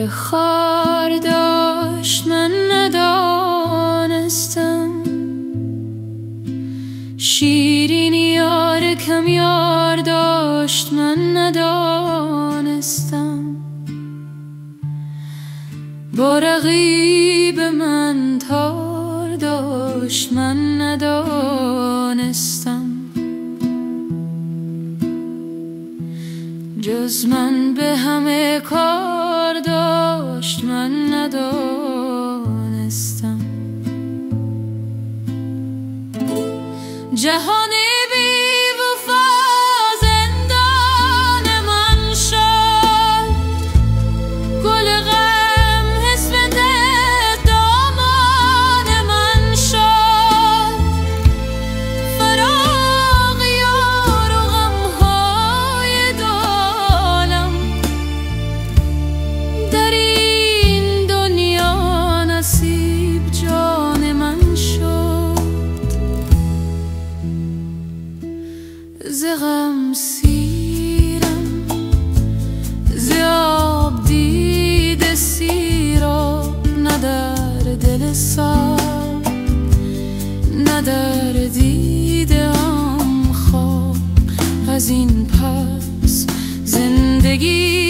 که خار داشت من ندانستم، شیرینی یار کم یار داشت من ندانستم، با رقیب من تار داشت من ندانستم، جز من به همه کار داشت من ندانستم. جهان بی وفا زندان من شد، گل غم حسمت دامان من شد، فراق یار و غمهای دالم در این دنیا نصیب جان من شد. ز غم سیرم، ز آب دیده سیراب، نه در دل صاف نه در دیده ام خواب. از این پس زندگی